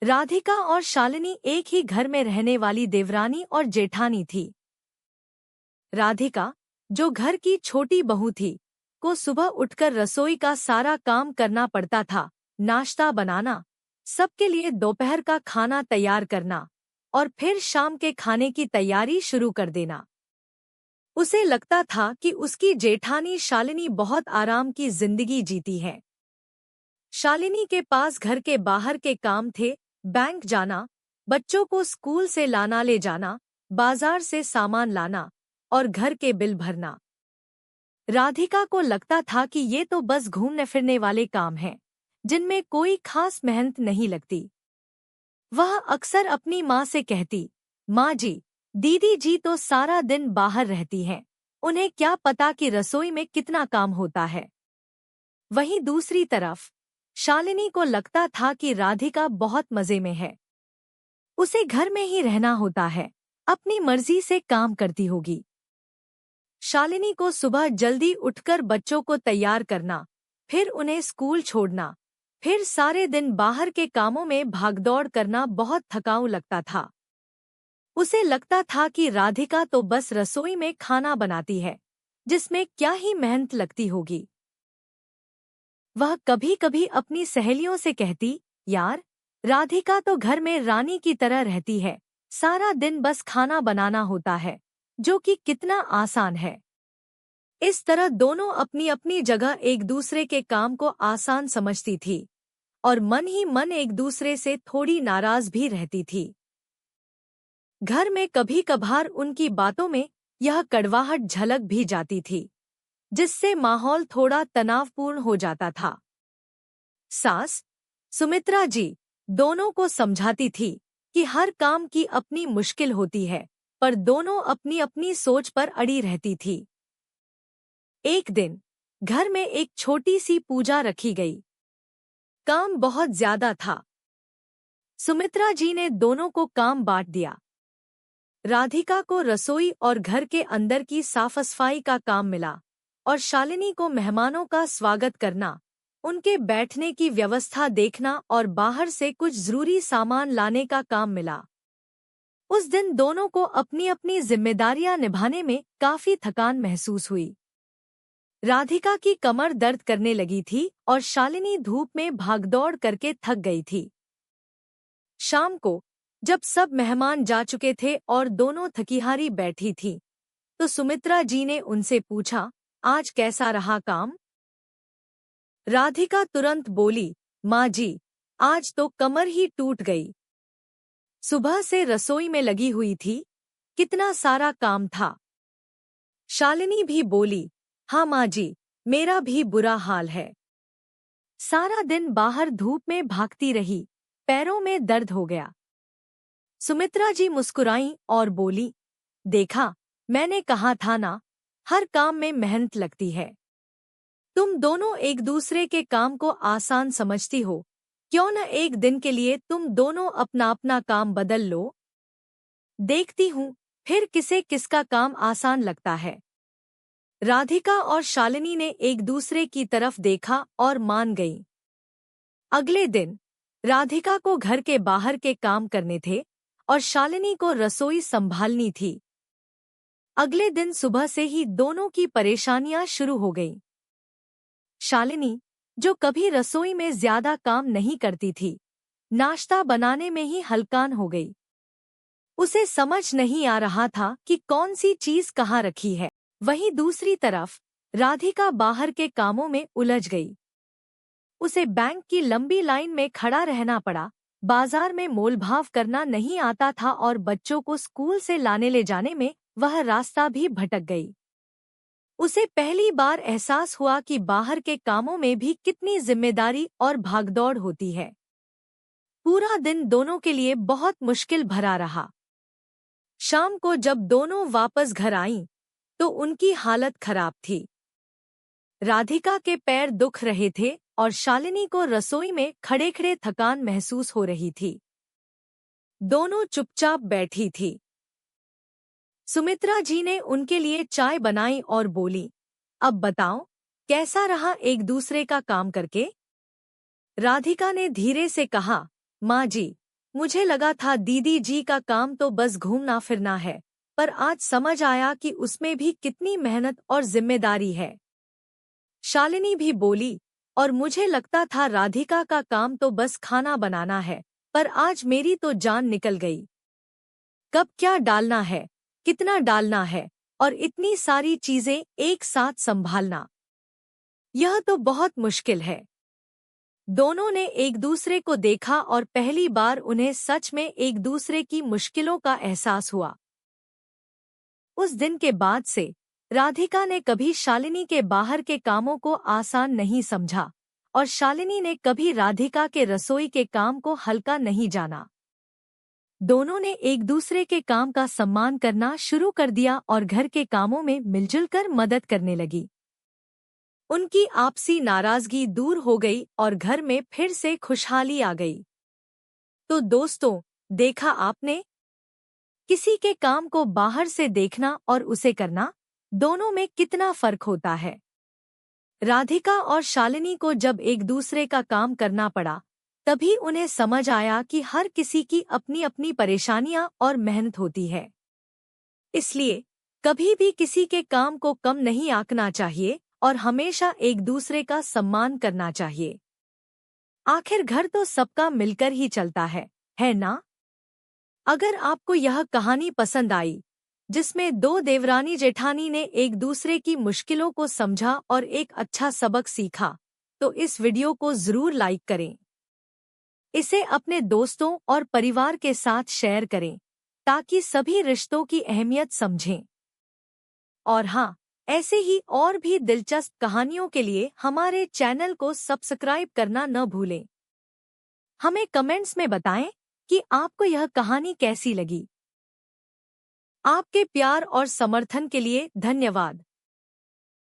राधिका और शालिनी एक ही घर में रहने वाली देवरानी और जेठानी थी। राधिका, जो घर की छोटी बहू थी, को सुबह उठकर रसोई का सारा काम करना पड़ता था। नाश्ता बनाना, सबके लिए दोपहर का खाना तैयार करना और फिर शाम के खाने की तैयारी शुरू कर देना। उसे लगता था कि उसकी जेठानी शालिनी बहुत आराम की जिंदगी जीती है। शालिनी के पास घर के बाहर के काम थे, बैंक जाना, बच्चों को स्कूल से लाना ले जाना, बाजार से सामान लाना और घर के बिल भरना। राधिका को लगता था कि ये तो बस घूमने फिरने वाले काम हैं, जिनमें कोई खास मेहनत नहीं लगती। वह अक्सर अपनी माँ से कहती, माँ जी, दीदी जी तो सारा दिन बाहर रहती हैं, उन्हें क्या पता कि रसोई में कितना काम होता है। वहीं दूसरी तरफ शालिनी को लगता था कि राधिका बहुत मजे में है। उसे घर में ही रहना होता है, अपनी मर्जी से काम करती होगी। शालिनी को सुबह जल्दी उठकर बच्चों को तैयार करना, फिर उन्हें स्कूल छोड़ना, फिर सारे दिन बाहर के कामों में भागदौड़ करना बहुत थकाऊ लगता था। उसे लगता था कि राधिका तो बस रसोई में खाना बनाती है, जिसमें क्या ही मेहनत लगती होगी। वह कभी-कभी अपनी सहेलियों से कहती, यार, राधिका तो घर में रानी की तरह रहती है, सारा दिन बस खाना बनाना होता है, जो कि कितना आसान है। इस तरह दोनों अपनी अपनी जगह एक दूसरे के काम को आसान समझती थी और मन ही मन एक दूसरे से थोड़ी नाराज भी रहती थी। घर में कभी कभार उनकी बातों में यह कड़वाहट झलक भी जाती थी, जिससे माहौल थोड़ा तनावपूर्ण हो जाता था। सास, सुमित्रा जी, दोनों को समझाती थी कि हर काम की अपनी मुश्किल होती है, पर दोनों अपनी अपनी सोच पर अड़ी रहती थी। एक दिन घर में एक छोटी सी पूजा रखी गई। काम बहुत ज्यादा था। सुमित्रा जी ने दोनों को काम बांट दिया। राधिका को रसोई और घर के अंदर की साफ-सफाई का काम मिला और शालिनी को मेहमानों का स्वागत करना, उनके बैठने की व्यवस्था देखना और बाहर से कुछ जरूरी सामान लाने का काम मिला। उस दिन दोनों को अपनी अपनी जिम्मेदारियां निभाने में काफी थकान महसूस हुई। राधिका की कमर दर्द करने लगी थी और शालिनी धूप में भागदौड़ करके थक गई थी। शाम को जब सब मेहमान जा चुके थे और दोनों थकीहारी बैठी थीं, तो सुमित्रा जी ने उनसे पूछा, आज कैसा रहा काम? राधिका तुरंत बोली, माँ जी, आज तो कमर ही टूट गई। सुबह से रसोई में लगी हुई थी, कितना सारा काम था। शालिनी भी बोली, हाँ माँ जी, मेरा भी बुरा हाल है। सारा दिन बाहर धूप में भागती रही, पैरों में दर्द हो गया। सुमित्रा जी मुस्कुराईं और बोली, देखा, मैंने कहा था ना, हर काम में मेहनत लगती है। तुम दोनों एक दूसरे के काम को आसान समझती हो, क्यों न एक दिन के लिए तुम दोनों अपना अपना काम बदल लो? देखती हूँ, फिर किसे किसका काम आसान लगता है। राधिका और शालिनी ने एक दूसरे की तरफ देखा और मान गईं। अगले दिन राधिका को घर के बाहर के काम करने थे और शालिनी को रसोई संभालनी थी। अगले दिन सुबह से ही दोनों की परेशानियां शुरू हो गईं। शालिनी, जो कभी रसोई में ज्यादा काम नहीं करती थी, नाश्ता बनाने में ही हलकान हो गई। उसे समझ नहीं आ रहा था कि कौन सी चीज कहाँ रखी है। वहीं दूसरी तरफ राधिका बाहर के कामों में उलझ गई। उसे बैंक की लंबी लाइन में खड़ा रहना पड़ा, बाजार में मोलभाव करना नहीं आता था और बच्चों को स्कूल से लाने ले जाने में वह रास्ता भी भटक गई। उसे पहली बार एहसास हुआ कि बाहर के कामों में भी कितनी जिम्मेदारी और भागदौड़ होती है। पूरा दिन दोनों के लिए बहुत मुश्किल भरा रहा। शाम को जब दोनों वापस घर आईं, तो उनकी हालत खराब थी। राधिका के पैर दुख रहे थे और शालिनी को रसोई में खड़े-खड़े थकान महसूस हो रही थी। दोनों चुपचाप बैठी थी। सुमित्रा जी ने उनके लिए चाय बनाई और बोली, अब बताओ, कैसा रहा एक दूसरे का काम करके? राधिका ने धीरे से कहा, माँ जी, मुझे लगा था दीदी जी का काम तो बस घूमना फिरना है, पर आज समझ आया कि उसमें भी कितनी मेहनत और जिम्मेदारी है। शालिनी भी बोली, और मुझे लगता था राधिका का काम तो बस खाना बनाना है, पर आज मेरी तो जान निकल गई। कब क्या डालना है, कितना डालना है, और इतनी सारी चीजें एक साथ संभालना, यह तो बहुत मुश्किल है। दोनों ने एक दूसरे को देखा और पहली बार उन्हें सच में एक दूसरे की मुश्किलों का एहसास हुआ। उस दिन के बाद से राधिका ने कभी शालिनी के बाहर के कामों को आसान नहीं समझा, और शालिनी ने कभी राधिका के रसोई के काम को हल्का नहीं जाना। दोनों ने एक दूसरे के काम का सम्मान करना शुरू कर दिया और घर के कामों में मिलजुल कर मदद करने लगी। उनकी आपसी नाराजगी दूर हो गई और घर में फिर से खुशहाली आ गई। तो दोस्तों, देखा आपने, किसी के काम को बाहर से देखना और उसे करना, दोनों में कितना फर्क होता है। राधिका और शालिनी को जब एक दूसरे का काम करना पड़ा, तभी उन्हें समझ आया कि हर किसी की अपनी अपनी परेशानियां और मेहनत होती है। इसलिए कभी भी किसी के काम को कम नहीं आंकना चाहिए और हमेशा एक दूसरे का सम्मान करना चाहिए। आखिर घर तो सबका मिलकर ही चलता है ना? अगर आपको यह कहानी पसंद आई, जिसमें दो देवरानी जेठानी ने एक दूसरे की मुश्किलों को समझा और एक अच्छा सबक सीखा, तो इस वीडियो को जरूर लाइक करें। इसे अपने दोस्तों और परिवार के साथ शेयर करें, ताकि सभी रिश्तों की अहमियत समझें। और हाँ, ऐसे ही और भी दिलचस्प कहानियों के लिए हमारे चैनल को सब्सक्राइब करना न भूलें। हमें कमेंट्स में बताएं कि आपको यह कहानी कैसी लगी। आपके प्यार और समर्थन के लिए धन्यवाद।